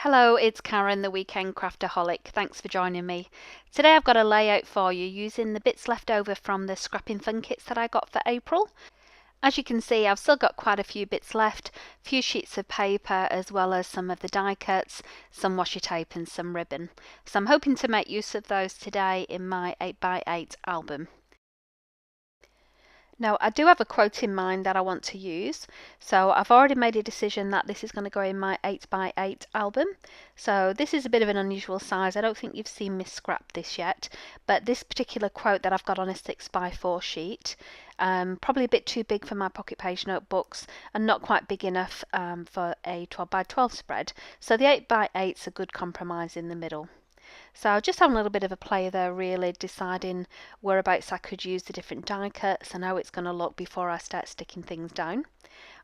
Hello, it's Karen, the Weekend Craftaholic. Thanks for joining me. Today I've got a layout for you using the bits left over from the Scrapping Fun kits that I got for April. As you can see, I've still got quite a few bits left, a few sheets of paper as well as some of the die cuts, some washi tape and some ribbon. So I'm hoping to make use of those today in my 8x8 album. Now, I do have a quote in mind that I want to use, so I've already made a decision that this is going to go in my 8x8 album. So this is a bit of an unusual size. I don't think you've seen me scrap this yet, but this particular quote that I've got on a 6x4 sheet, probably a bit too big for my pocket page notebooks and not quite big enough for a 12x12 spread. So the 8x8 is a good compromise in the middle. So just having a little bit of a play there, really deciding whereabouts I could use the different die cuts and how it's going to look before I start sticking things down.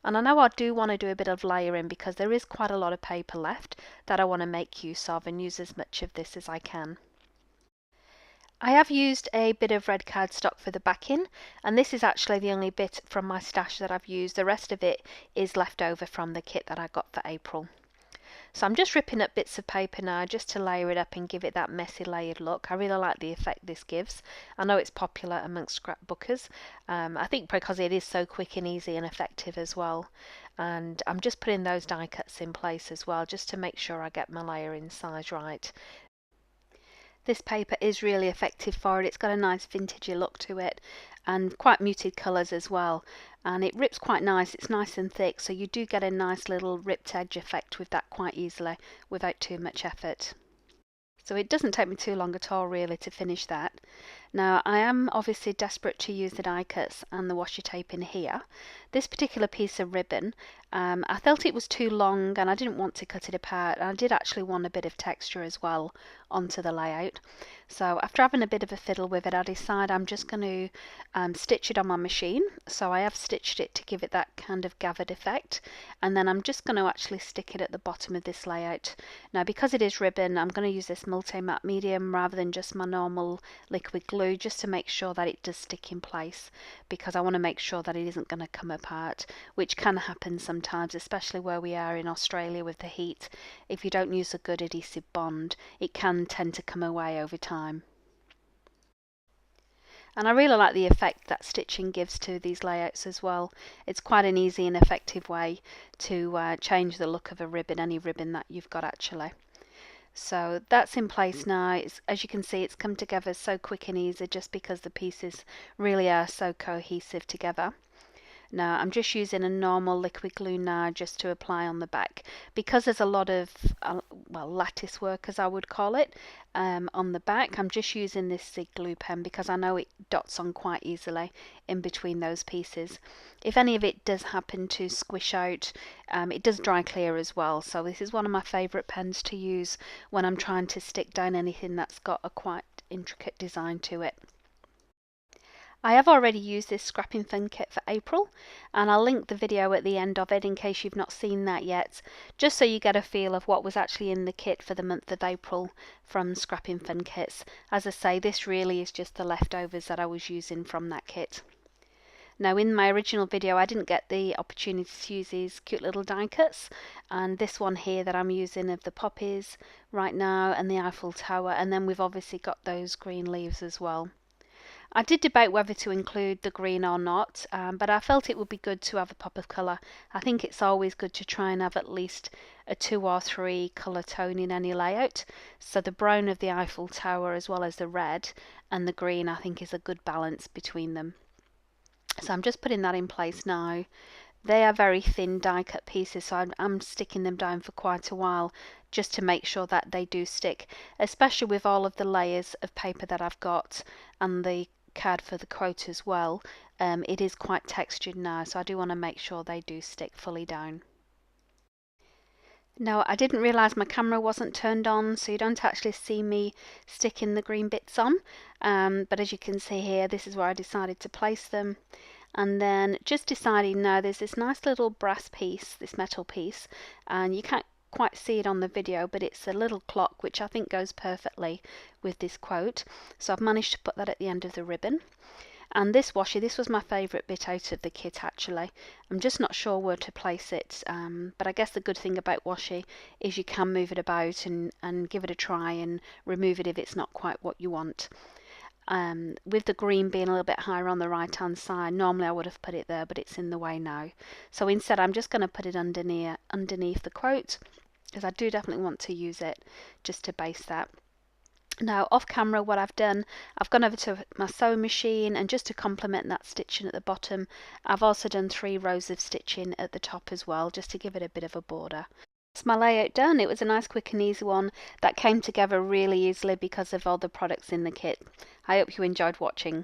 And I know I do want to do a bit of layering because there is quite a lot of paper left that I want to make use of and use as much of this as I can. I have used a bit of red cardstock for the backing, and this is actually the only bit from my stash that I've used. The rest of it is left over from the kit that I got for April. So I'm just ripping up bits of paper now just to layer it up and give it that messy layered look. I really like the effect this gives. I know it's popular amongst scrapbookers. I think because it is so quick and easy and effective as well. And I'm just putting those die cuts in place as well just to make sure I get my layering size right. This paper is really effective for it. It's got a nice vintagey look to it and quite muted colours as well, and it rips quite nice. It's nice and thick, so you do get a nice little ripped edge effect with that quite easily without too much effort. So it doesn't take me too long at all really to finish that. Now I am obviously desperate to use the die cuts and the washi tape in here. This particular piece of ribbon, I felt it was too long and I didn't want to cut it apart, and I did actually want a bit of texture as well onto the layout. So after having a bit of a fiddle with it, I decided I'm just going to stitch it on my machine. So I have stitched it to give it that kind of gathered effect, and then I'm just going to actually stick it at the bottom of this layout. Now because it is ribbon, I'm going to use this multi-matte medium rather than just my normal liquid glue, just to make sure that it does stick in place, because I want to make sure that it isn't going to come apart, which can happen sometimes, especially where we are in Australia with the heat. If you don't use a good adhesive bond, it can tend to come away over time. And I really like the effect that stitching gives to these layouts as well. It's quite an easy and effective way to change the look of a ribbon, any ribbon that you've got actually. So that's in place now. As you can see, it's come together so quick and easy just because the pieces really are so cohesive together. Now I'm just using a normal liquid glue now just to apply on the back, because there's a lot of well, lattice work as I would call it on the back. I'm just using this Zig glue pen because I know it dots on quite easily in between those pieces. If any of it does happen to squish out, it does dry clear as well, so this is one of my favourite pens to use when I'm trying to stick down anything that's got a quite intricate design to it. I have already used this Scrapping Fun kit for April, and I'll link the video at the end of it in case you've not seen that yet, just so you get a feel of what was actually in the kit for the month of April from Scrapping Fun kits. As I say, this really is just the leftovers that I was using from that kit. Now in my original video I didn't get the opportunity to use these cute little die cuts, and this one here that I'm using of the poppies right now and the Eiffel Tower, and then we've obviously got those green leaves as well. I did debate whether to include the green or not, but I felt it would be good to have a pop of colour. I think it's always good to try and have at least a 2 or 3 colour tone in any layout. So the brown of the Eiffel Tower as well as the red and the green, I think, is a good balance between them. So I'm just putting that in place now. They are very thin die cut pieces, so I'm sticking them down for quite a while just to make sure that they do stick, especially with all of the layers of paper that I've got and the card for the quote as well. It is quite textured now, so I do want to make sure they do stick fully down. Now I didn't realise my camera wasn't turned on, so you don't actually see me sticking the green bits on, but as you can see here, this is where I decided to place them. And then just deciding now there's this nice little brass piece, this metal piece, and you can't quite see it on the video, but it's a little clock which I think goes perfectly with this quote. So I've managed to put that at the end of the ribbon. And this washi, this was my favourite bit out of the kit actually. I'm just not sure where to place it, but I guess the good thing about washi is you can move it about and give it a try and remove it if it's not quite what you want. With the green being a little bit higher on the right hand side, normally I would have put it there, but it's in the way now. So instead I'm just going to put it underneath the quote, because I do definitely want to use it just to base that. Now off camera, what I've done, I've gone over to my sewing machine, and just to complement that stitching at the bottom, I've also done 3 rows of stitching at the top as well, just to give it a bit of a border. That's my layout done. It was a nice, quick and easy one that came together really easily because of all the products in the kit. I hope you enjoyed watching,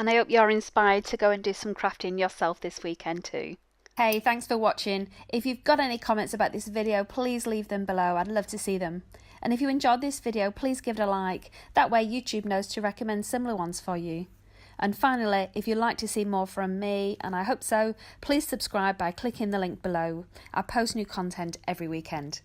and I hope you're inspired to go and do some crafting yourself this weekend too. Hey, thanks for watching. If you've got any comments about this video, please leave them below. I'd love to see them. And if you enjoyed this video, please give it a like. That way YouTube knows to recommend similar ones for you. And finally, if you'd like to see more from me, and I hope so, please subscribe by clicking the link below. I post new content every weekend.